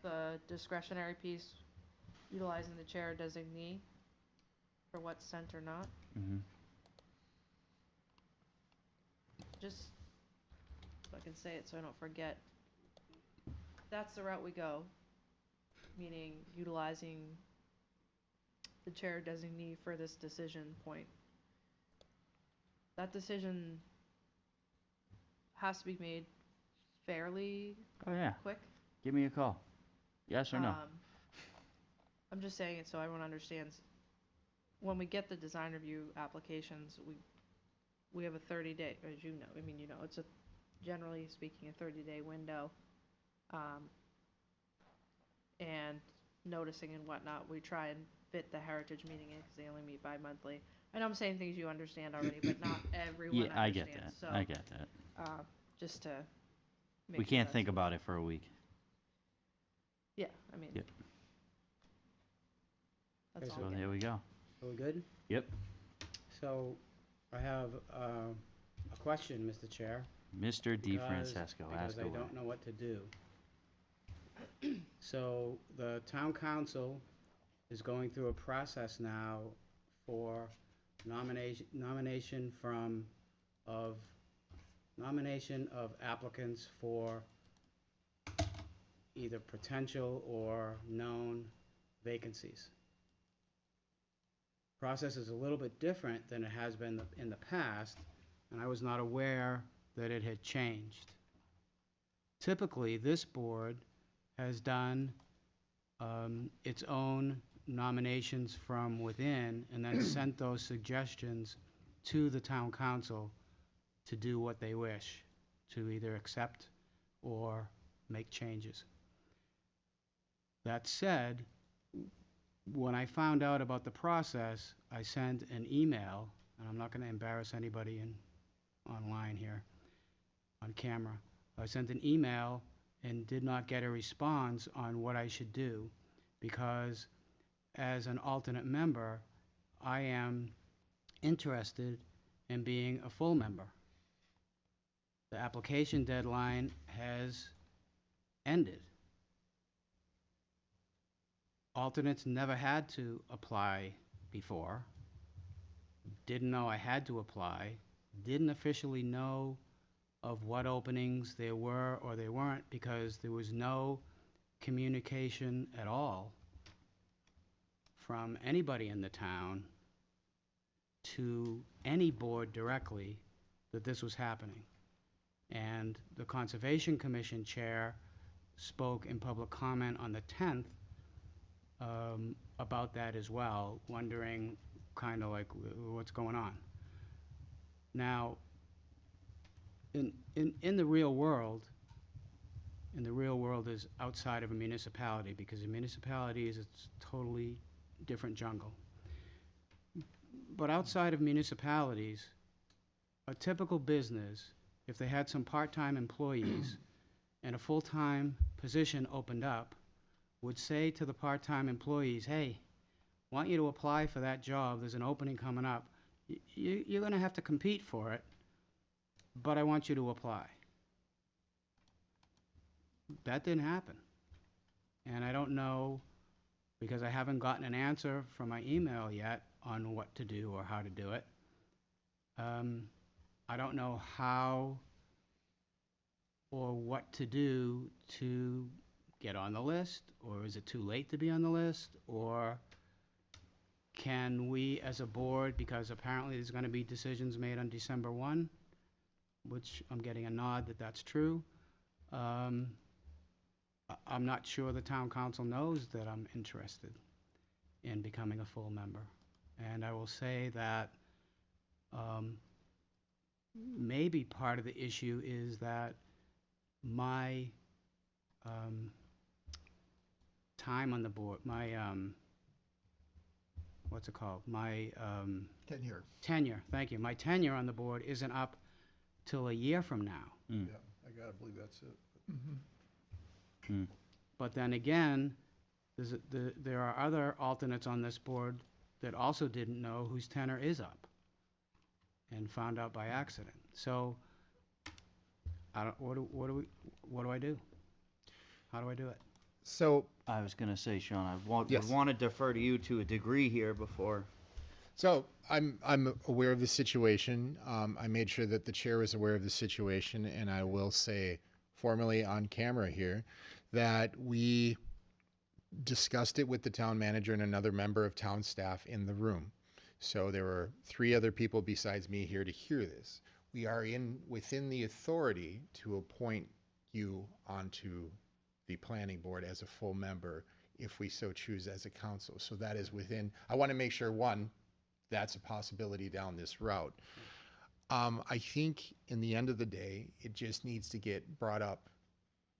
the discretionary piece, utilizing the chair designee for what's sent or not. Mm-hmm. Just so I can say it so I don't forget. That's the route we go, meaning utilizing the chair designee for this decision point. That decision has to be made fairly Oh, yeah. quick. Give me a call. Yes or no? I'm just saying it so everyone understands. When we get the design review applications, we have a 30-day, as you know, I mean, you know, it's a, generally speaking, a 30-day window. And noticing and whatnot, we try and fit the heritage meeting in because they only meet bi-monthly. I know I'm saying things you understand already, but not everyone Yeah, I get understands. that. So, I get that. just to make We sure can't that's think clear. about it for a week. Yeah, I mean, Yep. that's Okay, all. So I'm there we go. Are we good? Yep. So, I have a question, Mr. Chair. Mr. because- DeFrancesco, Because ask I away. don't know what to do. So, the town council is going through a process now for nomination of applicants for either potential or known vacancies. Process is a little bit different than it has been in the past, and I was not aware that it had changed. Typically, this board has done its own nominations from within and then sent those suggestions to the town council to do what they wish, to either accept or make changes. That said, when I found out about the process, I sent an email, and I'm not going to embarrass anybody online here, on camera. I sent an email and did not get a response on what I should do, because as an alternate member, I am interested in being a full member. The application deadline has ended. Alternates never had to apply before, didn't know I had to apply, didn't officially know of what openings there were or there weren't, because there was no communication at all from anybody in the town to any board directly that this was happening. And the Conservation Commission chair spoke in public comment on the 10th about that as well, wondering kind of like what's going on. Now, in the real world, is outside of a municipality, because a municipality is a totally different jungle. But outside of municipalities, a typical business, if they had some part-time employees and a full-time position opened up, would say to the part-time employees, hey, I want you to apply for that job, there's an opening coming up. You're going to have to compete for it, but I want you to apply. That didn't happen. And I don't know, because I haven't gotten an answer from my email yet on what to do or how to do it. I don't know how or what to do to get on the list, or is it too late to be on the list, or can we as a board, because apparently there's going to be decisions made on December 1, which I'm getting a nod that that's true. I'm not sure the town council knows that I'm interested in becoming a full member. And I will say that maybe part of the issue is that my time on the board, my what's it called? My tenure. Thank you. My tenure on the board isn't up till a year from now. Mm. Yeah, I gotta believe that's it. Mm. But then again, there are other alternates on this board that also didn't know whose tenure is up and found out by accident. So, I don't, what do I do? How do I do it? So, I was gonna say, Sean, Yes. would want to defer to you to a degree here before. so I'm aware of the situation. I made sure that the chair was aware of the situation, and I will say formally on camera here that we discussed it with the town manager and another member of town staff in the room. So there were 3 other people besides me here to hear this. We are within the authority to appoint you onto the planning board as a full member if we so choose as a council. So that is within, I want to make sure, one, that's a possibility down this route. I think in the end of the day, it just needs to get brought up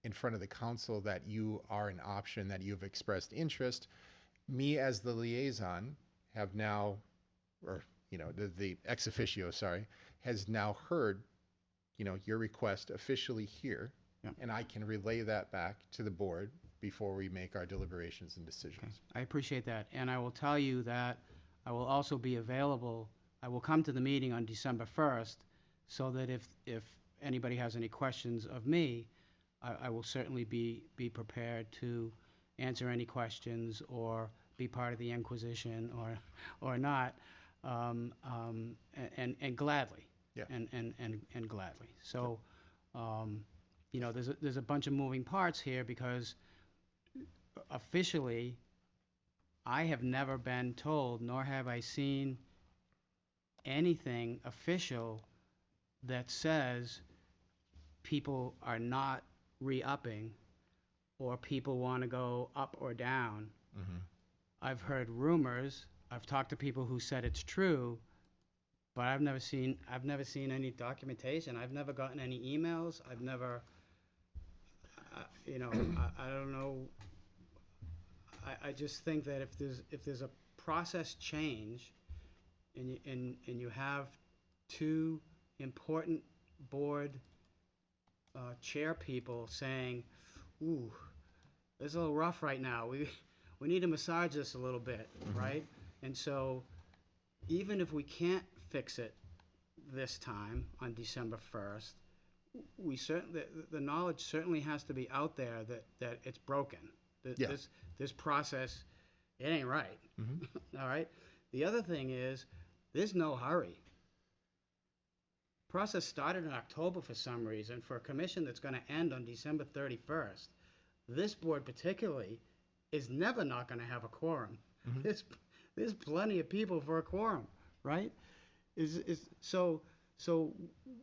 in front of the council that you are an option, that you've expressed interest. Me as the liaison have now, or, the ex officio, sorry, has now heard, your request officially here. Yeah. And I can relay that back to the board before we make our deliberations and decisions. I appreciate that, and I will tell you that I will also be available. I will come to the meeting on December 1st, so that if anybody has any questions of me, I will certainly be prepared to answer any questions or be part of the Inquisition or not, and gladly. Yeah. And gladly. So, there's a bunch of moving parts here because officially, I have never been told, nor have I seen anything official that says people are not re-upping or people want to go up or down. Mm-hmm. I've heard rumors. I've talked to people who said it's true, but I've never seen any documentation. I've never gotten any emails. I've never, I don't know. I just think that if there's a process change, and you have 2 important board chair people saying, "Ooh, it's a little rough right now. We need to massage this a little bit," right? And so, even if we can't fix it this time on December 1st, we certainly the knowledge certainly has to be out there that it's broken. Yeah. This process, it ain't right. Mm-hmm. All right. The other thing is, there's no hurry. Process started in October for some reason for a commission that's going to end on December 31st. This board particularly is never not going to have a quorum. Mhm. There's plenty of people for a quorum, right? So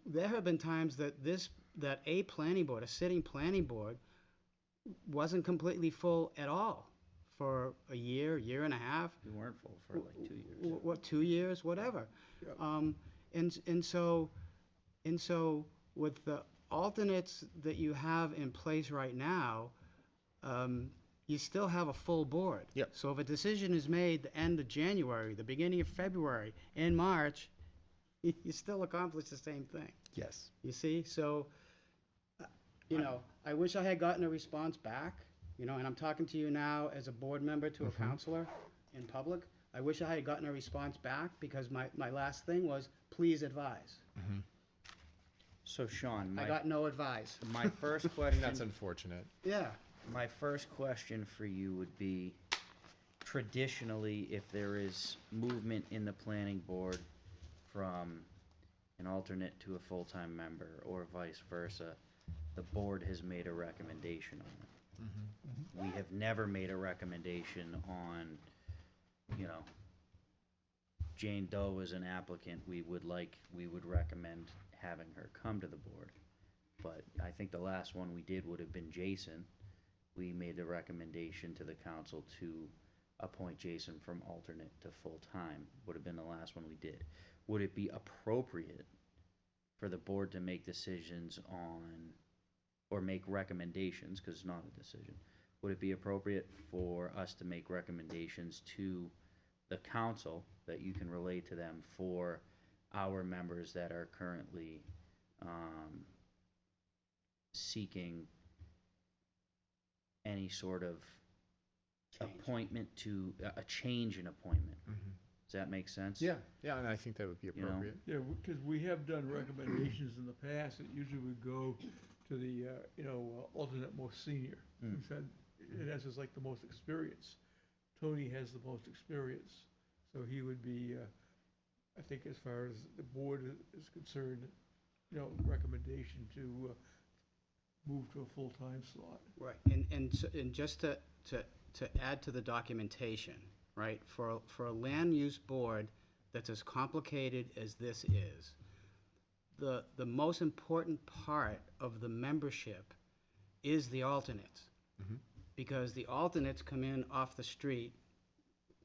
there have been times that a planning board, a sitting planning board, wasn't completely full at all for a year and a half. We weren't full for like 2 years. What, 2 years, whatever. And so with the alternates that you have in place right now, you still have a full board. Yep. So if a decision is made the end of January, the beginning of February, in March, you still accomplish the same thing. Yes. You see? So, I wish I had gotten a response back, and I'm talking to you now as a board member to a counselor in public. I wish I had gotten a response back because my last thing was, please advise. Mm-hmm. So Sean, I got no advice. my first question. That's unfortunate. Yeah. My first question for you would be, traditionally, if there is movement in the planning board from an alternate to a full-time member or vice versa, the board has made a recommendation on it. Mm-hmm. We have never made a recommendation on, Jane Doe as an applicant, we would recommend having her come to the board. But I think the last one we did would have been Jason. We made the recommendation to the council to appoint Jason from alternate to full-time, would have been the last one we did. Would it be appropriate for the board to make decisions on, or make recommendations, because it's not a decision, would it be appropriate for us to make recommendations to the council that you can relate to them for our members that are currently seeking any sort of appointment to a change in appointment? Mm-hmm. Does that make sense? Yeah, and I think that would be know? appropriate. Yeah, because we have done recommendations in the past that usually would go to the, alternate most senior. Mm. We said, in essence, like the most experience. Tony has the most experience, so he would be, I think as far as the board is concerned, recommendation to move to a full-time slot. Right, and just to add to the documentation, right, for a land use board that's as complicated as this is, the most important part of the membership is the alternates. Mhm. Because the alternates come in off the street,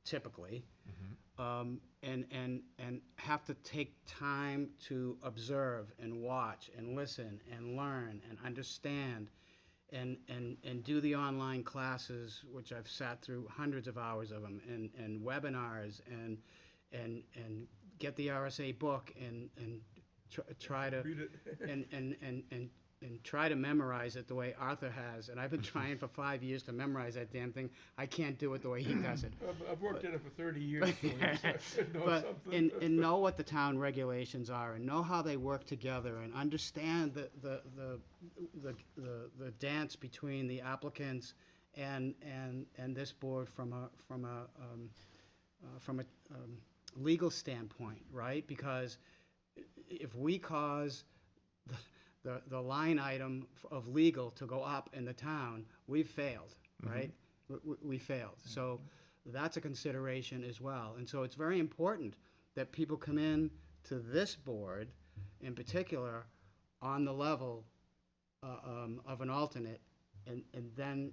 typically, and have to take time to observe and watch and listen and learn and understand and do the online classes, which I've sat through hundreds of hours of them, and webinars and get the RSA book and try to Read it. and try to memorize it the way Arthur has. And I've been trying for 5 years to memorize that damn thing. I can't do it the way he does it. I've worked in it for 30 years, Tony, so I should know But, something. and know what the town regulations are, and know how they work together, and understand the dance between the applicants and this board from a legal standpoint, right? Because if we cause the line item of legal to go up in the town, we've failed, right? We failed. So that's a consideration as well. And so it's very important that people come in to this board, in particular, on the level of an alternate, and then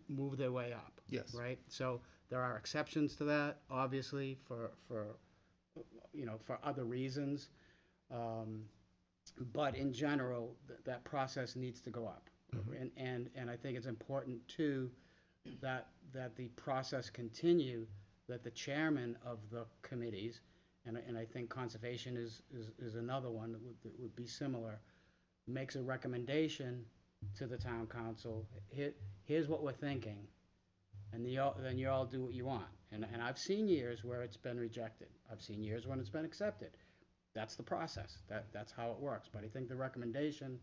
move their way up. Yes. Right? So there are exceptions to that, obviously, for other reasons. But in general, that process needs to go up. And I think it's important, too, that the process continue, that the chairman of the committees, and I think conservation is another one that would be similar, makes a recommendation to the town council. Here's what we're thinking, and then you all do what you want. And I've seen years where it's been rejected. I've seen years when it's been accepted. That's the process. That's how it works. But I think the recommendation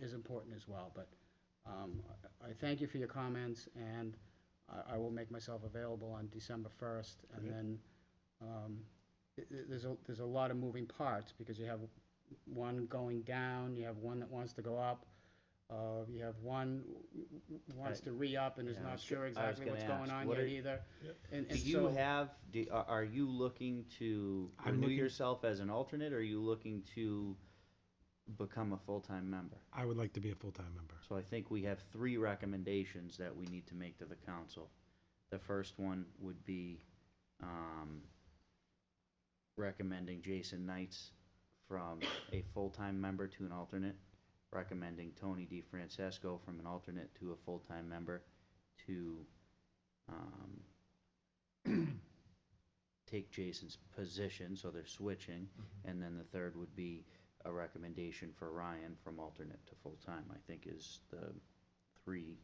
is important as well. But I thank you for your comments, and I will make myself available on December 1st. And then there's a lot of moving parts, because you have one going down, you have one that wants to go up, you have one wants to re-up and is Yeah, I not was sure gonna exactly what's ask, going on what yet are- either. And Do you so- have, are you looking to I'm renew looking- yourself as an alternate, or are you looking to become a full-time member? I would like to be a full-time member. So I think we have 3 recommendations that we need to make to the council. The first one would be recommending Jason Knights from a full-time member to an alternate, recommending Tony DeFrancesco from an alternate to a full-time member to take Jason's position, so they're switching. And then the third would be a recommendation for Ryan from alternate to full-time, I think is the 3.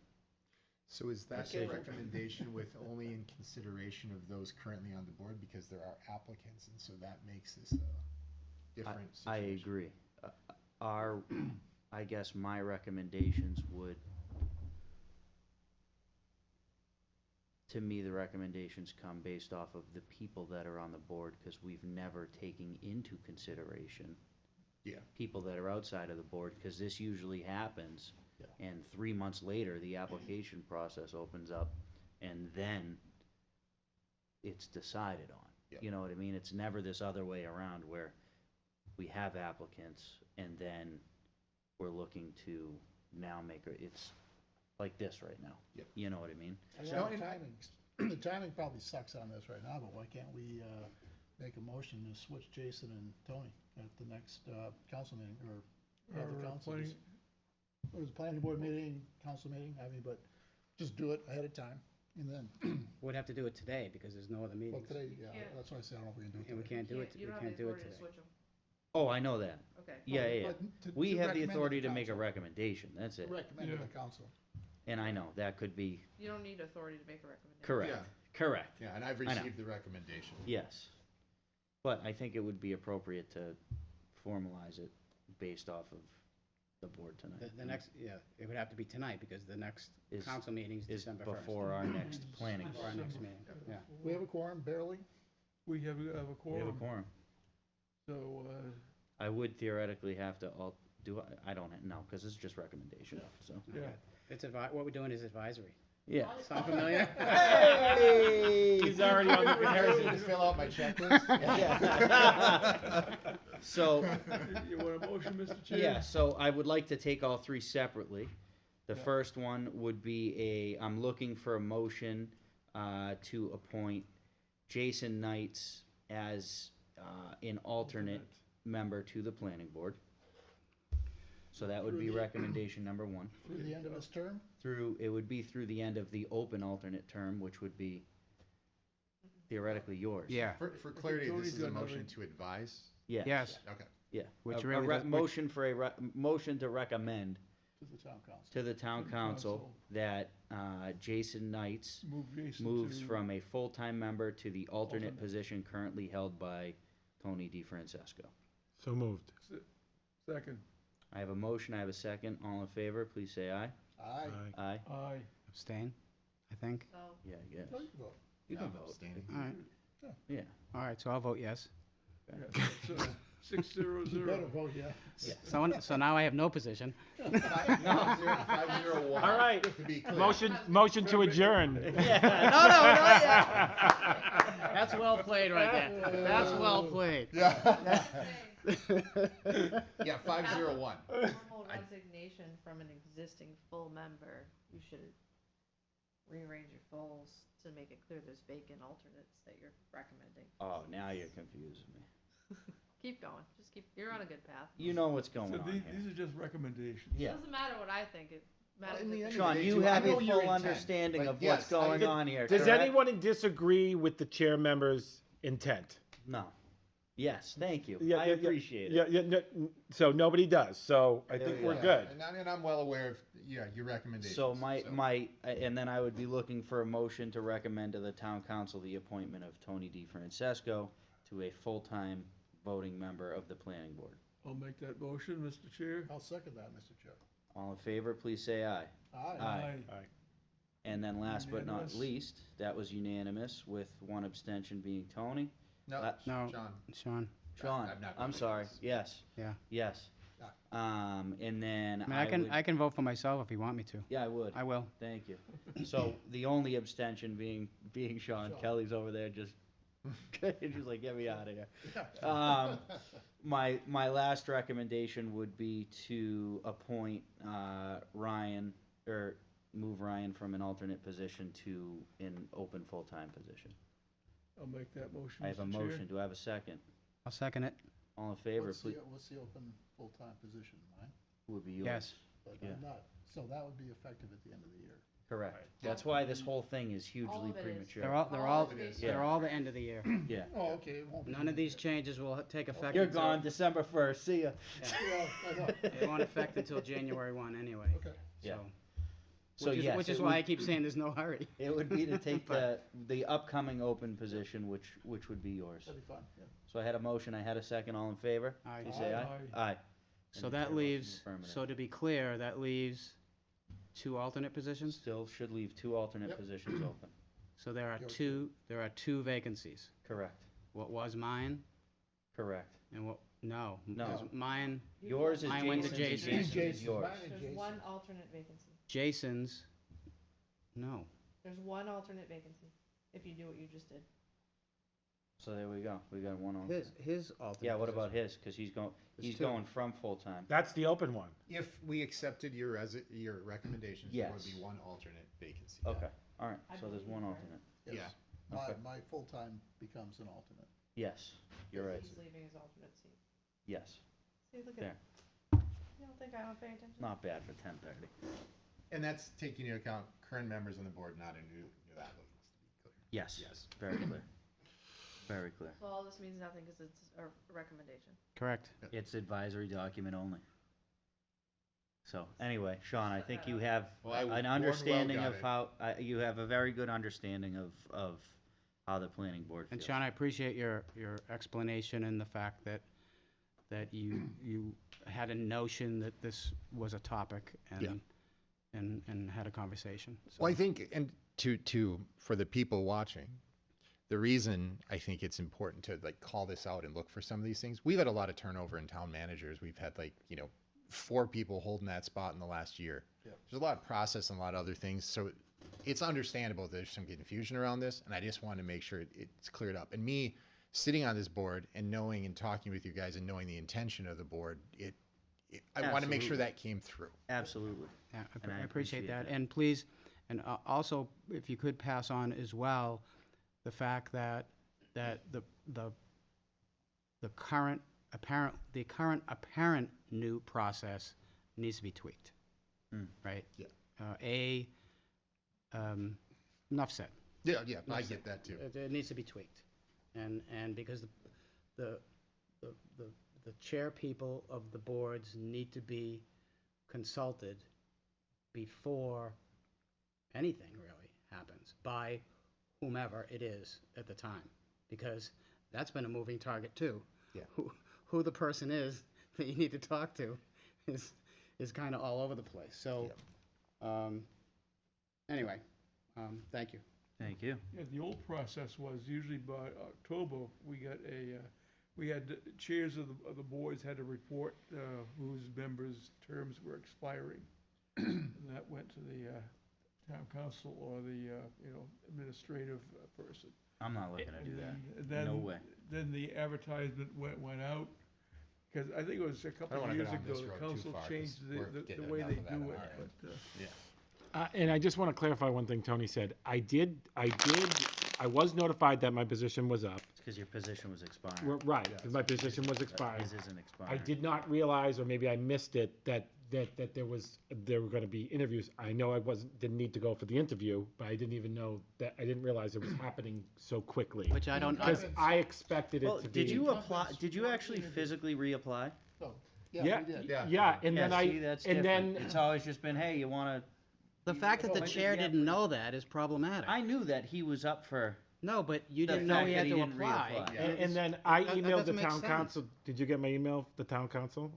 So is that Okay. a recommendation with only in consideration of those currently on the board, because there are applicants, and so that makes this a different I situation? agree. I guess my recommendations would, to me, the recommendations come based off of the people that are on the board, because we've never taken into consideration Yeah. people that are outside of the board, because this usually happens. Yeah. And 3 months later, the application process opens up, and then it's decided on. Yeah. You know what I mean? It's never this other way around where we have applicants and then we're looking to now it's like this right now. Yep. You know what I mean? Yeah, the timing probably sucks on this right now, but why can't we make a motion to switch Jason and Tony at the next council meeting, or have the Or council? planning- It was a planning board meeting, council meeting, but just do it ahead of time, and then, We'd have to do it today, because there's no other well, meetings. today, yeah, Yeah. that's why I said I don't know if we can do it And we today. can't do it, You we don't have can't the do it authority to today. switch them. Oh, I know that. Okay. Yeah, yeah, yeah. But to We have the recommend to authority to make a council. recommendation, that's it. Recommend to Yeah. the council. And I know, that could be, You don't need authority to make a recommendation. correct, Yeah. correct, Yeah, and I've I know. received the recommendation. yes. But I think it would be appropriate to formalize it based off of the board tonight. The next, yeah, it would have to be tonight, because the next Is- council meeting's Is December 1st. before our next planning Before our board. next meeting, yeah. We have a quorum, barely? We have a We have a quorum, quorum. so, I would theoretically have to I don't know, because it's just recommendation, so. yeah. It's what we're doing is advisory. Yeah. Sound familiar? He's already on the Harrison, fill out my checklist? So, You want a motion, Mr. Chair? yeah, so I would like to take all three separately. The Yeah. first one would be I'm looking for a motion to appoint Jason Knights as an alternate member to the planning board. So that would be recommendation number one. Through the end of this term? It would be through the end of the open alternate term, which would be theoretically yours. Yeah, For clarity, Tony's this is a got motion another- to advise? Yes. yes, Okay. Yeah. Which A really does- which- motion for motion to recommend To the town council. to the town To the council council. that Jason Knights Move Jason moves to- from a full-time member to the alternate Alternate. position currently held by Tony DeFrancesco. So moved. Second, I have a motion, I have a second. All in favor, please say aye. Aye. Aye. aye. abstain, I think. So, Yeah, I guess. No, you can vote. You Yeah, can I'm vote. abstaining. All right, Yeah. all right, so I'll vote yes. Yeah, so 6-0-0. You better vote yes. Yeah. So now I have no position. 501. All right. To be clear. Motion to adjourn. That's well played right there. That's well played. Yeah. Yeah, 501. formal resignation from an existing full member, you should rearrange your goals to make it clear there's vacant alternates that you're recommending. Oh, now you're confusing me. Keep going, just you're on a good path. You know what's going So on these here. are just recommendations. Yeah. Doesn't matter what I think, it matters in the that end the- Sean, They you do- I have know a your full intent, understanding but of yes, what's going I- on here, Does correct? anyone disagree with the chair member's intent? No. Yes, thank you. Yeah, I yeah, appreciate it. Yeah, so nobody does, so I There think we we're go. good. And I'm well aware of, your recommendations. So and then I would be looking for a motion to recommend to the town council the appointment of Tony DeFrancesco to a full-time voting member of the planning board. I'll make that motion, Mr. Chair. I'll second that, Mr. Chair. All in favor, please say aye. Aye. Aye. And then last but not Unanimous. least, that was unanimous with one abstention being Tony. No, No. John. Sean, Sean, I'm not I'm voting sorry, yes. yes. Yeah. Yes. And then I mean, I I can vote for myself if you want me to. yeah, I would. I will. Thank you. So the only abstention being Sean. Sean. Kelly's over there just just like, get me out of here. My last recommendation would be to appoint Ryan, or move Ryan from an alternate position to an open full-time position. I'll make that motion, I have a Mr. Chair. motion. Do I have a second? I'll second it. All in favor, What's please. the open full-time position, mine? Would be yours. Yes. But Yeah. I'm not, so that would be effective at the end of the year. Correct. That's why this whole thing is All hugely of it is. premature. They're all the end of the year. Yeah. Oh, okay, it won't be. None of these changes will take effect. You're until- gone December 1st. See ya. Yeah, I know. They won't affect until January 1 anyway. Okay. Yeah. So, So which yes, is it why would- I keep saying there's no hurry. It would be to take the upcoming open position, which would be yours. That'd be fun, yeah. So I had a motion, I had a second, all in favor? Aye. Please say aye. Aye. Aye. So And the chair that votes in leaves, the affirmative. so to be clear, that leaves 2 alternate positions? Still should leave 2 alternate Yep. positions open. So there are Yours two vacancies. Correct. What was mine Correct. and what, no. No. because Mine, Yours is Mine went to Jason's and Jason. Jason's is Jason. yours. Mine is There's Jason. one alternate vacancy. Jason's, no. There's one alternate vacancy, if you do what you just did. So there we go. We got one alternate. His alternate. Yeah, what about position. his? Cause he's There's he's 2. going from full-time. That's the open one. If we accepted your recommendations, there would Yes. be one alternate vacancy. Okay, alright, I so there's believe one you're alternate. Yes. Yeah. My, Okay. my full-time becomes an alternate. Yes, you're right. He's leaving his alternate seat. Yes, See, look There. at, you don't think I don't pay attention? not bad for 10:30. And that's taking into account current members on the board, not a new applicants, to be clear. Yes. Yes. Very clear. Very clear. So all this means nothing because it's a recommendation. Correct. It's advisory document only. So, anyway, Sean, I think you have Well, I an warned understanding well of got how, you have a very good understanding of how the planning board And feels. Sean, I appreciate your explanation and the fact that that you had a notion that this was a topic Yeah. and had a conversation. Well, I So- think, and for the people watching, the reason I think it's important to like call this out and look for some of these things, we've had a lot of turnover in town managers. We've had 4 people holding that spot in the last year. Yep. There's a lot of process and a lot of other things. So it's understandable there's some confusion around this. And I just want to make sure it's cleared up. And me sitting on this board and knowing and talking with you guys and knowing the intention of the board, I want to make sure Absolutely. that came through. Absolutely. Yeah, And I I appreciate appreciate that. that. And please, and also, if you could pass on as well, the fact that the current apparent new process needs to be tweaked. Hmm. Right? Yeah. Enough said. Yeah, I get that too. It needs to be tweaked. And because the chair people of the boards need to be consulted before anything really happens by whomever it is at the time, because that's been a moving target too. Yeah. Who the person is that you need to talk to is kind of all over the place. So, anyway, thank you. Thank you. Yeah, the old process was usually by October, we had the chairs of the boards had to report whose members' terms were expiring. And that went to the town council or the, administrative person. I'm not looking to do that. And then- No way. Then the advertisement went out, because I think it was a couple wanna of go years down ago, this the road too council far, 'cause changed we're the getting way enough they of that on do it, our end. but, And I just want to clarify one thing Tony said. I was notified that my position was up. It's because your position was expiring. Right, because my position was But expired. His isn't I expiring. did not realize, or maybe I missed it, that there were going to be interviews. I know didn't need to go for the interview, but I didn't even know that, I didn't realize it was happening so quickly. Which I don't, Because I expected Well, it to be. did you apply, did you actually physically reapply? So, Yeah, we did. yeah, and then Yeah, see, that's and different. then, It's always just been, hey, you wanna, the fact that the Well, chair yeah, didn't know that is problematic. I knew that he was up for, No, but you The didn't know fact he that had he to didn't apply. reapply. and then I that emailed the doesn't make town sense. council. Did you get my email, the town council?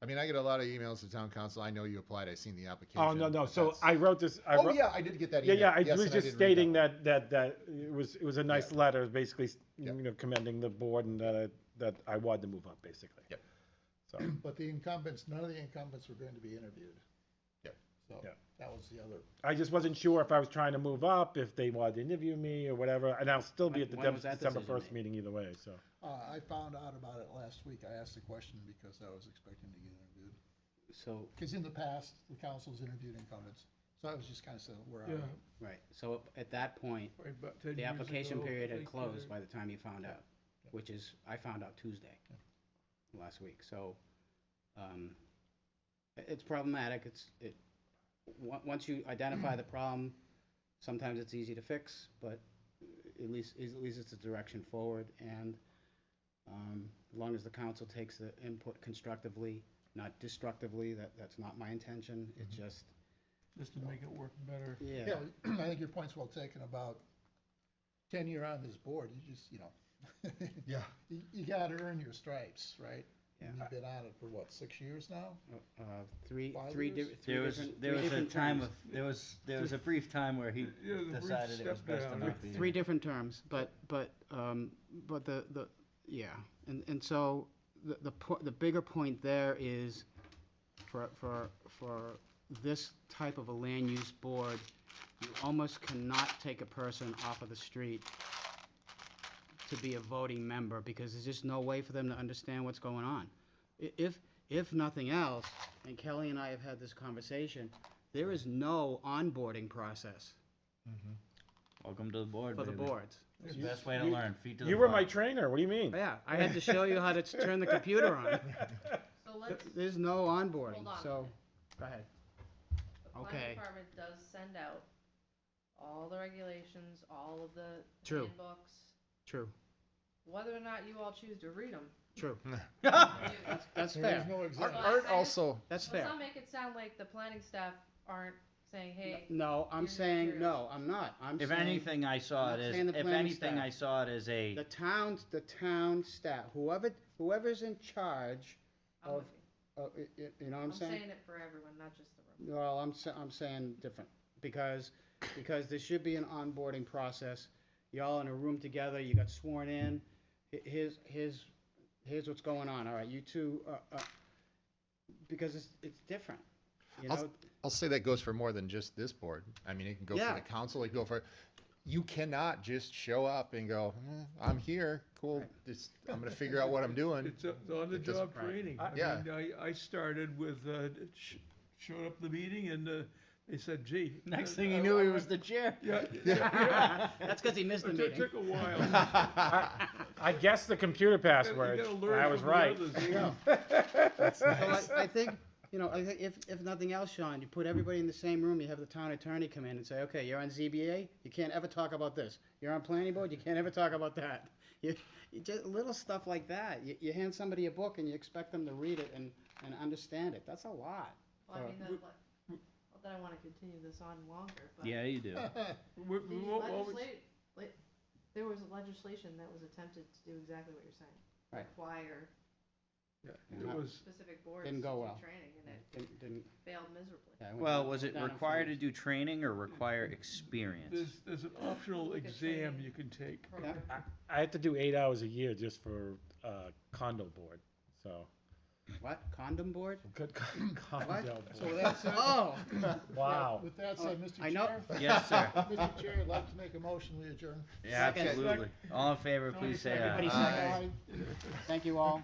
I mean, I get a lot of emails to town council. I know you applied. I seen the application. Oh, no, but So that's- I wrote this, Oh, yeah, I did get that email. Yeah, I Yes, was and just did read stating one. that it was a nice letter, basically, Yeah. commending the board and that I wanted to move up, basically. Yep. So, But the incumbents, none of the incumbents were going to be interviewed. Yep. So Yeah. that was the other. I just wasn't sure if I was trying to move up, if they wanted to interview me or whatever, and I'll still be at the When was that December decision 1st made? meeting either way, so. I found out about it last week. I asked the question because I was expecting to get interviewed. So, Because in the past, the council's interviewed incumbents. So I was just kind of saying where I yeah. am. right, so at that point, Right, about 10 the years application ago, period I had think, closed by the time you found out, Yeah. which is, I found out Tuesday last week, so, it's problematic, once you identify the problem, sometimes it's easy to fix, but at least it's a direction forward, and, as long as the council takes the input constructively, not destructively, that's not my intention, it's just, Just to make it work better. yeah. Yeah, I think your point's well taken about tenure on this board. You just, Yeah. you got to earn your stripes, right? Yeah. And you've been on it for what, 6 years now? Three years? different there was a time terms. there was a brief time where he Yeah, the brief decided it was step best to down. not be. Three here. different terms, but yeah, and so the bigger point there is for this type of a land use board, you almost cannot take a person off of the street to be a voting member, because there's just no way for them to understand what's going on. If nothing else, and Kelly and I have had this conversation, there is no onboarding process Welcome to the board, for the baby. boards. It's the best way to You- learn. Feet to the You were fire. my trainer, what do you mean? Yeah, I had to show you how to turn the computer on. So let's, There's no onboarding, hold on a so, minute. go ahead. The planning Okay. department does send out all the regulations, all of the True. handbooks. True, Whether or not you all choose to read them. true. That's That's There fair. is no Art, exam. art also, That's Let's fair. not make it sound like the planning staff aren't saying, hey, No, I'm Here's your saying, chairs. no, I'm not. I'm If saying anything, I saw not it as, saying the if planning anything, staff. I saw it as a, the town staff, whoever's in charge I'm of, with you. you know what I'm I'm saying? saying it for everyone, not just the room. Well, I'm saying different, because there should be an onboarding process. Y'all in a room together, you got sworn in, here's what's going on, all right, you two, because it's different, you I'll know? I'll say that goes for more than just this board. I mean, it can go for Yeah. the council, it can go for, you cannot just show up and go, I'm here, cool, Right. I'm gonna figure out what I'm doing. It's on the It doesn't- job training. Yeah. I started with, showed up at the meeting and, they said, gee. next thing you knew, he was the chair. Yeah. That's because he missed the It meeting. took a while. I guessed the computer password, You gotta and learn I was from the right. others, you Yeah. know. That's So nice. I think, if nothing else, Sean, you put everybody in the same room, you have the town attorney come in and say, okay, you're on ZBA, you can't ever talk about this. You're on planning board, you can't ever talk about that. You just little stuff like that. You hand somebody a book and you expect them to read it and understand it. That's a lot. Well, I for- mean, not that I wanna continue this on longer, but. Yeah, you do. We The won't always- there was legislation that was attempted to do exactly what you're saying. Right. Require Yeah, Yeah. it was, specific boards to Didn't do go well. training, and it Didn't, failed miserably. yeah, went Well, down- was it down in required to flames. do training or require experience? there's an optional Like a exam training you can take. program. I had to do 8 hours a year just for condo board, so. What, condom board? Good condo What? board. So with that said, Oh, Wow. with that said, Mr. I know. Chair, Yes, sir. Mr. Chair, I'd like to make a motion, we adjourn. Yeah, Second. absolutely. All in favor, please say Everybody aye. second. Thank you all.